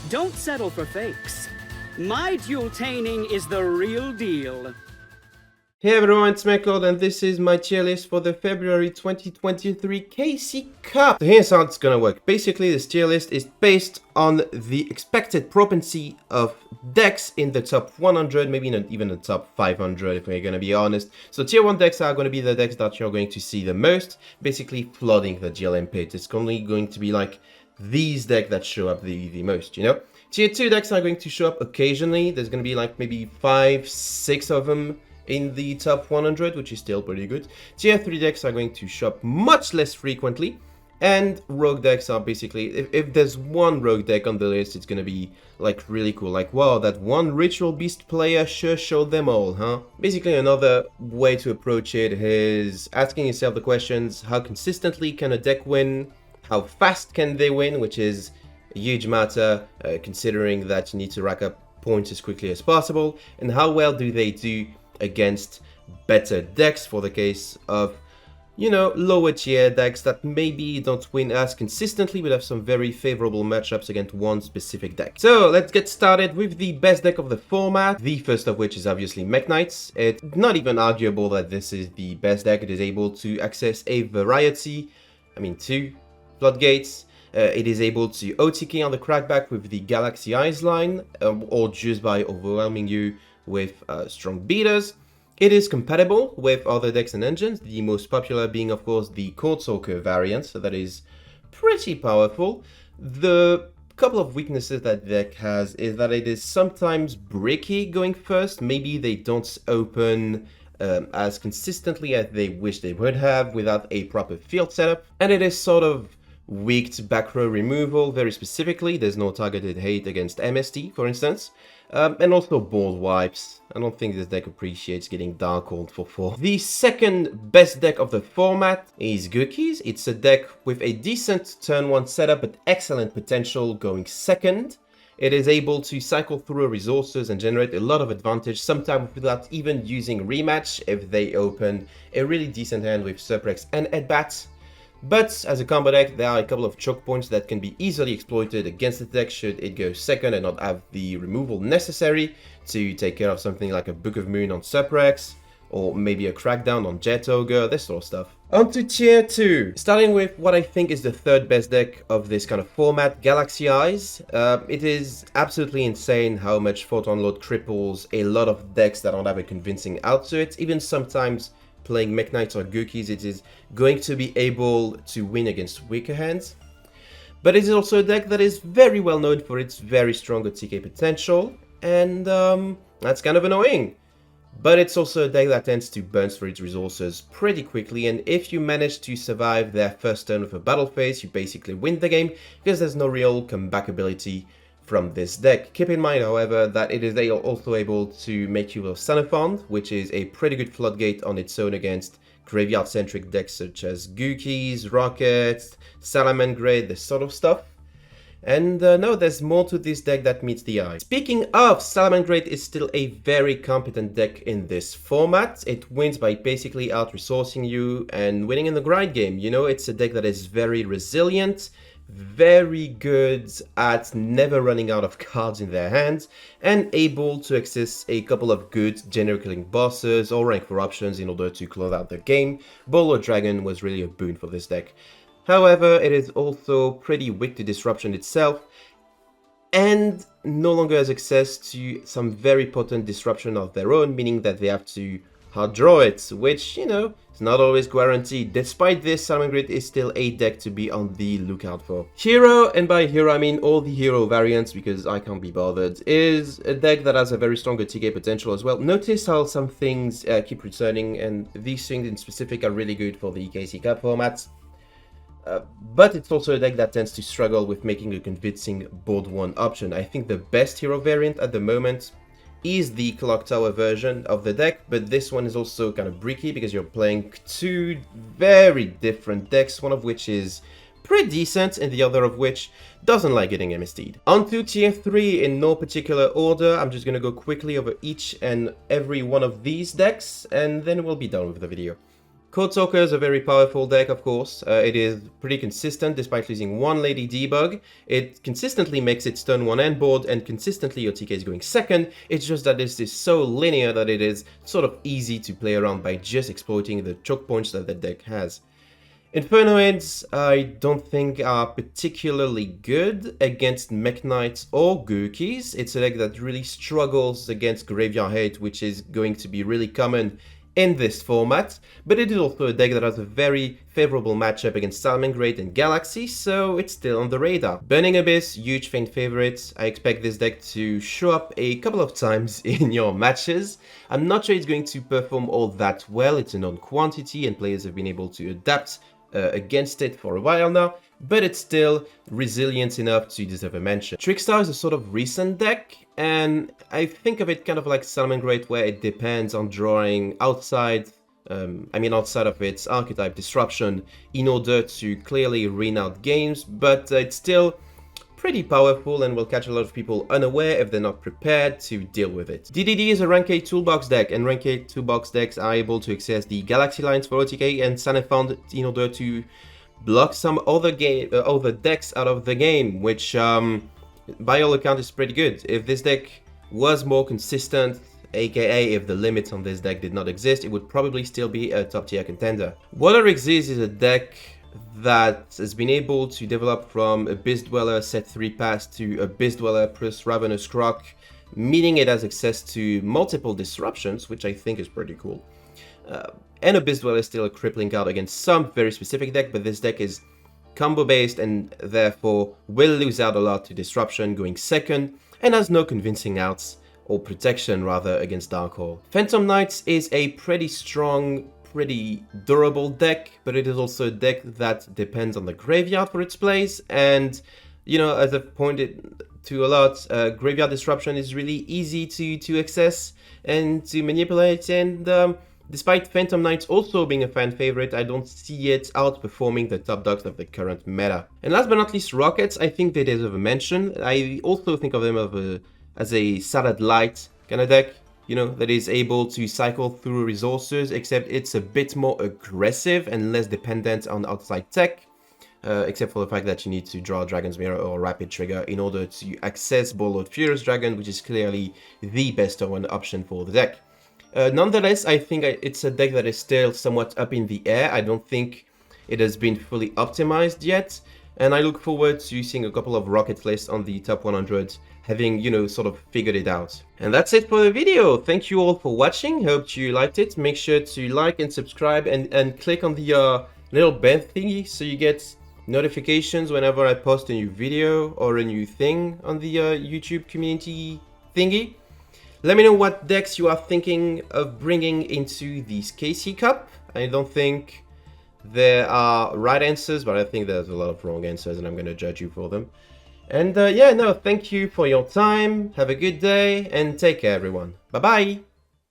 Don't settle for fakes. My duel-taining is the real deal. Hey everyone, it's mekklord and this is my tier list for the February 2023 KC Cup. So here's how it's gonna work. Basically, this tier list is based on the expected propensity of decks in the top 100, maybe not even the top 500 if we're gonna be honest. So tier 1 decks are gonna be the decks that you're going to see the most, basically flooding the GLM pit. It's only going to be like these decks that show up the most, you know? Tier 2 decks are going to show up occasionally. There's gonna be like maybe 5, 6 of them in the top 100, which is still pretty good. Tier 3 decks are going to show up much less frequently, and rogue decks are basically, if there's one rogue deck on the list, it's gonna be like really cool, like wow, that one ritual beast player sure showed them all, huh? Basically, another way to approach it is asking yourself the questions: how consistently can a deck win? How fast can they win, which is a huge matter considering that you need to rack up points as quickly as possible, and how well do they do against better decks, for the case of, you know, lower tier decks that maybe don't win as consistently but have some very favorable matchups against one specific deck. So let's get started with the best deck of the format, the first of which is obviously mekk-knights. It's not even arguable that this is the best deck. It is able to access a variety, two floodgates. It is able to OTK on the crackback with the Galaxy Eyes line, or just by overwhelming you with strong beaters. It is compatible with other decks and engines, the most popular being of course the Court Soaker variant, so that is pretty powerful. The couple of weaknesses that the deck has is that it is sometimes bricky going first. Maybe they don't open as consistently as they wish they would have without a proper field setup, and it is sort of weak to back row removal. Very specifically, there's no targeted hate against MST, for instance. And also board wipes. I don't think this deck appreciates getting Dark-Hold for 4. The second best deck of the format is Goukis. It's a deck with a decent turn 1 setup but excellent potential going second. It is able to cycle through resources and generate a lot of advantage, sometimes without even using rematch if they open a really decent hand with Suprex and Headbats. But as a combo deck, there are a couple of choke points that can be easily exploited against the deck should it go second and not have the removal necessary to take care of something like a Book of Moon on Suprex, or maybe a Crackdown on Jet Ogre, this sort of stuff. On to tier 2, starting with what I think is the third best deck of this kind of format, Galaxy Eyes. It is absolutely insane how much Photon Load cripples a lot of decks that don't have a convincing out to it. Even sometimes playing mekk-knights or goukis, it is going to be able to win against weaker hands. But it is also a deck that is very well known for its very strong OTK potential, and that's kind of annoying. But it's also a deck that tends to burn through its resources pretty quickly, and if you manage to survive their first turn with a battle phase, you basically win the game, because there's no real comeback ability from this deck. Keep in mind, however, that it is also able to make you a Xenophon, which is a pretty good floodgate on its own against graveyard-centric decks such as Goukis, Rockets, Salamangreat, this sort of stuff. And no, there's more to this deck that meets the eye. Speaking of, Salamangreat is still a very competent deck in this format. It wins by basically out-resourcing you and winning in the grind game. You know, it's a deck that is very resilient, very good at never running out of cards in their hands, and able to access a couple of good generic killing bosses or rank 4 options in order to close out the game. Bolo Dragon was really a boon for this deck. However, it is also pretty weak to disruption itself, and no longer has access to some very potent disruption of their own, meaning that they have to hard draw it, which, you know, is not always guaranteed. Despite this, Salamangreat is still a deck to be on the lookout for. Hero, and by hero I mean all the hero variants because I can't be bothered, is a deck that has a very strong TK potential as well. Notice how some things keep returning, and these things in specific are really good for the KC Cup format. But it's also a deck that tends to struggle with making a convincing board 1 option. I think the best hero variant at the moment is the Clock Tower version of the deck, but this one is also kind of bricky because you're playing two very different decks, one of which is pretty decent and the other of which doesn't like getting MST'd. On to tier 3 in no particular order. I'm just going to go quickly over each and every one of these decks and then we'll be done with the video. Code Talker is a very powerful deck, of course. It is pretty consistent despite losing one Lady Debug. It consistently makes its turn 1 end board, and consistently your TK is going second. It's just that this is so linear that it is sort of easy to play around by just exploiting the choke points that the deck has. Infernoids, I don't think are particularly good against mekk-knights or goukis. It's a deck that really struggles against Graveyard Hate, which is going to be really common in this format, but it is also a deck that has a very favorable matchup against Salamangreat and Galaxy, so it's still on the radar. Burning Abyss, huge fan favorite. I expect this deck to show up a couple of times in your matches. I'm not sure it's going to perform all that well. It's a known quantity and players have been able to adapt against it for a while now, but it's still resilient enough to deserve a mention. Trickstar is a sort of recent deck, and I think of it kind of like Salamangreat, where it depends on drawing outside of its archetype Disruption in order to clearly win out games, but it's still pretty powerful and will catch a lot of people unaware if they're not prepared to deal with it. DDD is a rank 8 toolbox deck, and rank 8 toolbox decks are able to access the Galaxy lines for OTK and Sanefond in order to block some other decks out of the game, which by all accounts is pretty good. If this deck was more consistent, aka if the limits on this deck did not exist, it would probably still be a top tier contender. Water Exist is a deck that has been able to develop from Abyss Dweller set 3 pass to Abyss Dweller plus Ravenous Croc, meaning it has access to multiple disruptions, which I think is pretty cool. And Abyss Dweller is still a crippling card against some very specific deck, but this deck is combo based and therefore will lose out a lot to disruption going second, and has no convincing outs, or protection rather, against Dark Hole. Phantom Knights is a pretty strong, pretty durable deck, but it is also a deck that depends on the graveyard for its plays, and you know, as I've pointed to a lot, graveyard disruption is really easy to access and to manipulate, and despite Phantom Knights also being a fan favorite, I don't see it outperforming the top dogs of the current meta. And last but not least, Rockets, I think they deserve a mention. I also think of them as a Salad Light kind of deck, you know, that is able to cycle through resources, except it's a bit more aggressive and less dependent on outside tech, except for the fact that you need to draw Dragon's Mirror or Rapid Trigger in order to access Warlord Furious Dragon, which is clearly the best one option for the deck. Nonetheless, I think it's a deck that is still somewhat up in the air. I don't think it has been fully optimized yet, and I look forward to seeing a couple of Rocket lists on the top 100, having, you know, sort of figured it out. And that's it for the video. Thank you all for watching. Hope you liked it. Make sure to like and subscribe, and click on the little bell thingy so you get notifications whenever I post a new video or a new thing on the YouTube community thingy. Let me know what decks you are thinking of bringing into this KC Cup. I don't think there are right answers, but I think there's a lot of wrong answers, and I'm going to judge you for them. And yeah, no, thank you for your time. Have a good day, and take care, everyone. Bye-bye.